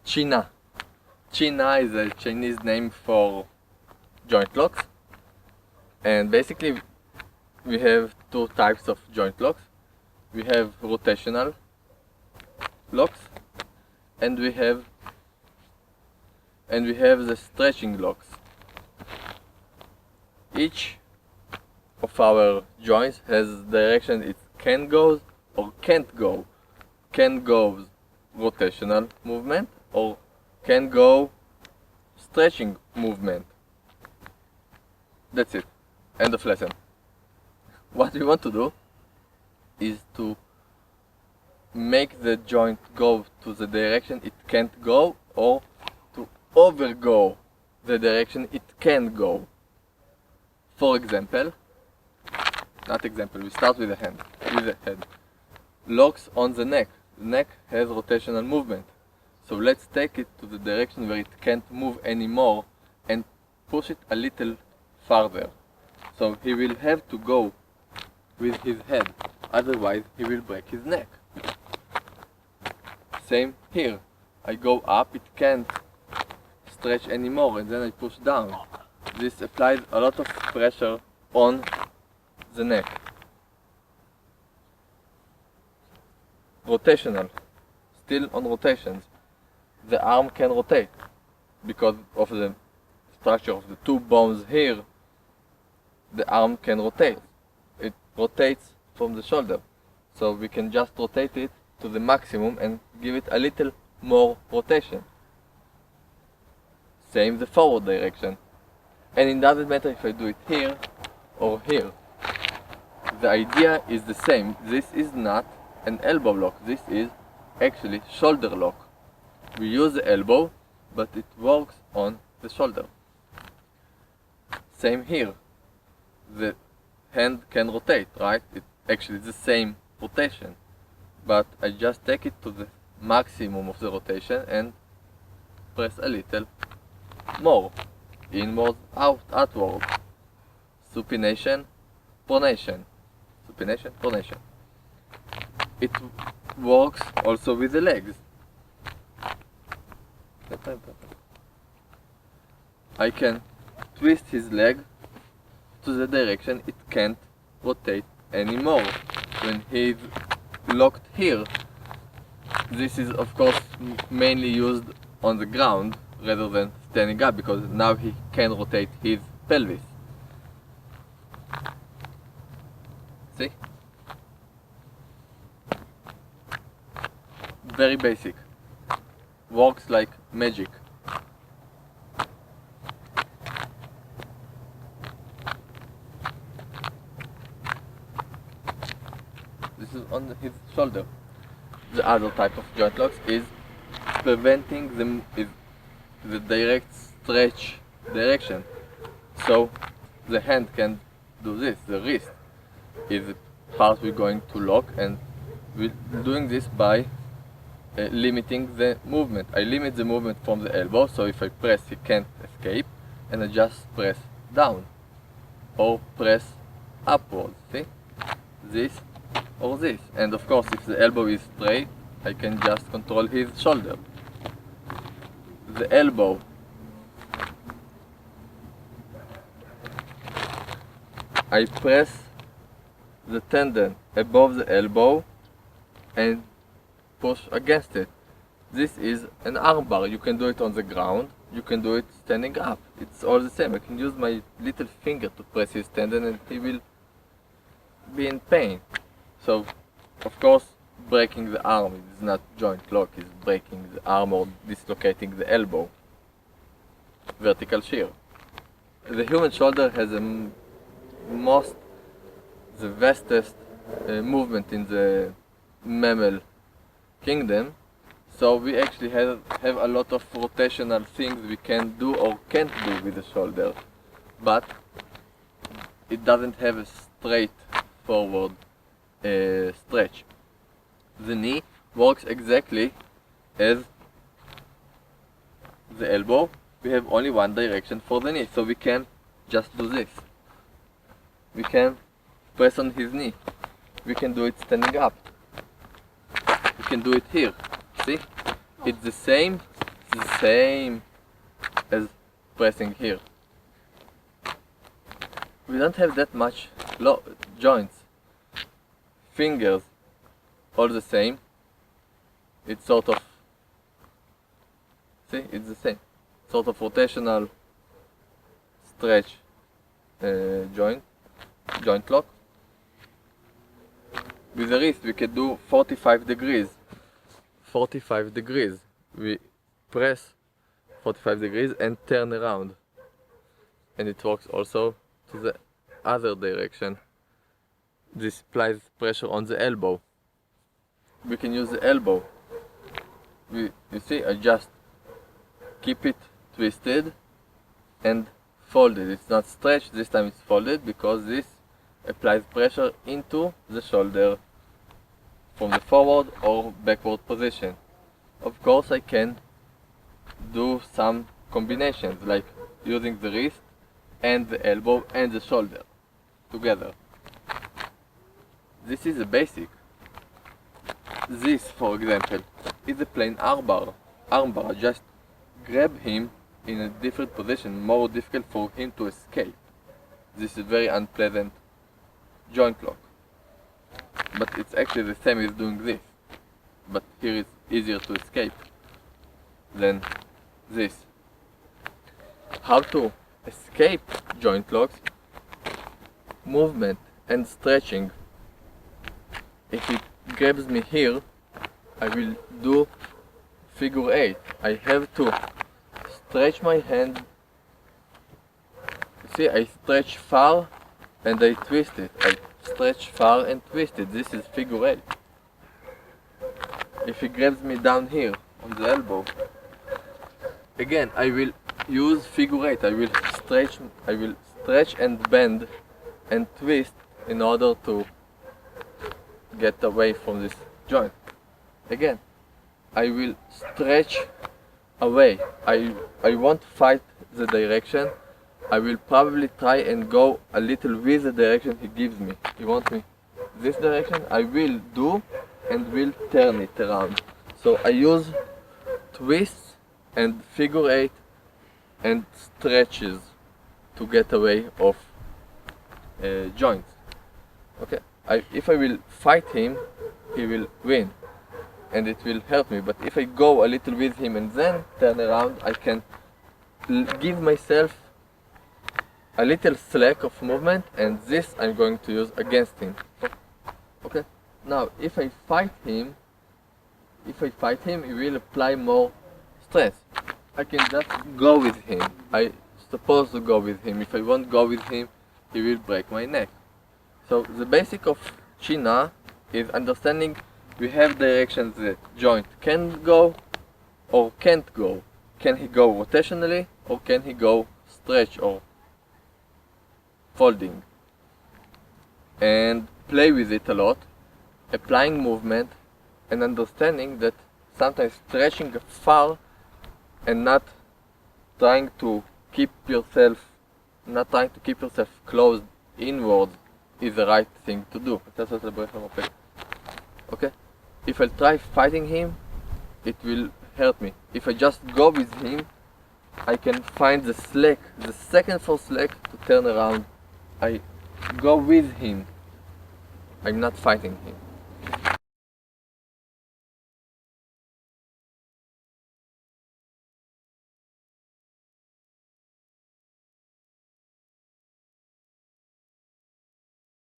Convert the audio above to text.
qinna. Qinna is a Chinese name for joint locks, and basically we have two types of joint locks. We have rotational locks, and we have the stretching locks. Each of our joints has direction it can go or can't go. Can goes rotational movement or can go stretching movement. That's it. End of lesson. What we want to do is to make the joint go to the direction it can't go, or to overgo the direction it can go. For example, we start with the head. Locks on the neck. The neck has rotational movement. So let's take it to the direction where it can't move anymore and push it a little farther. So he will have to go with his head, otherwise he will break his neck. Same here. I go up, it can't stretch anymore, and then I push down. This applies a lot of pressure on the neck. Rotational. Still on rotations. The arm can rotate because of the structure of the two bones here. The arm can rotate. It rotates from the shoulder, so we can just rotate it to the maximum and give it a little more rotation. Same the forward direction, and it doesn't matter if I do it here or here. The idea is the same. This is not an elbow lock, this is actually shoulder lock. We use the elbow, but it works on the shoulder. Same here. The hand can rotate, right? It's actually the same rotation, but I just take it to the maximum of the rotation and press a little more, inward, outward. Supination, pronation. Supination, pronation. It works also with the legs. I can twist his leg to the direction it can't rotate anymore. When he's locked here, this is of course mainly used on the ground rather than standing up, because now he can rotate his pelvis. See? Very basic. Works like magic. This is on his shoulder. The other type of joint locks is preventing the direct stretch direction. So the hand can do this. The wrist is the part we're going to lock, and we're doing this by limiting the movement. I limit the movement from the elbow, so if I press he can't escape, and I just press down or press upwards. See? This or this. And of course if the elbow is straight, I can just control his shoulder. The elbow. I press the tendon above the elbow and push against it. This is an arm bar. You can do it on the ground, you can do it standing up. It's all the same. I can use my little finger to press his tendon and he will be in pain. So, of course, breaking the arm is not joint lock, it's breaking the arm or dislocating the elbow. Vertical shear. The human shoulder has the vastest movement in the mammal kingdom, so we actually have a lot of rotational things we can do or can't do with the shoulder, but it doesn't have a straight forward stretch. The knee works exactly as the elbow. We have only one direction for the knee, so we can just do this. We can press on his knee. We can do it standing up. We can do it here. See? It's the same the same as pressing here. We don't have that much joints. Fingers, all the same. It's sort of, see, it's the same. Sort of rotational stretch joint lock. With the wrist we can do 45 degrees. 45 degrees. We press 45 degrees and turn around. And it works also to the other direction. This applies pressure on the elbow. We can use the elbow. You see, I just keep it twisted and folded. It's not stretched, this time it's folded because this applies pressure into the shoulder from the forward or backward position. Of course I can do some combinations like using the wrist and the elbow and the shoulder together. This is a basic. This, for example, is a plain armbar. I just grab him in a different position, more difficult for him to escape. This is very unpleasant joint lock. But it's actually the same as doing this. But here it's easier to escape than this. How to escape joint locks? Movement and stretching. If it grabs me here, I will do figure 8. I have to stretch my hand. See, I stretch far and I twist it. I stretch far and twist it. This is figure 8. If he grabs me down here on the elbow, again I will use figure 8. I will stretch and bend and twist in order to get away from this joint. Again, I will stretch away. I won't fight the direction. I will probably try and go a little with the direction he gives me. He wants me this direction, I will do and will turn it around. So I use twists and figure 8 and stretches to get away of joints. Okay, if I will fight him, he will win and it will help me. But if I go a little with him and then turn around, I can give myself a little slack of movement, and this I'm going to use against him. Okay, now if I fight him, he will apply more stress. I can just go with him. I supposed to go with him. If I won't go with him, he will break my neck. So the basic of qinna is understanding we have directions the joint can go or can't go. Can he go rotationally or can he go stretch or folding? And play with it a lot, applying movement and understanding that sometimes stretching far and not trying to keep yourself closed inward is the right thing to do. Okay? If I try fighting him, it will hurt me. If I just go with him, I can find the slack, the second for slack to turn around. I go with him. I'm not fighting him.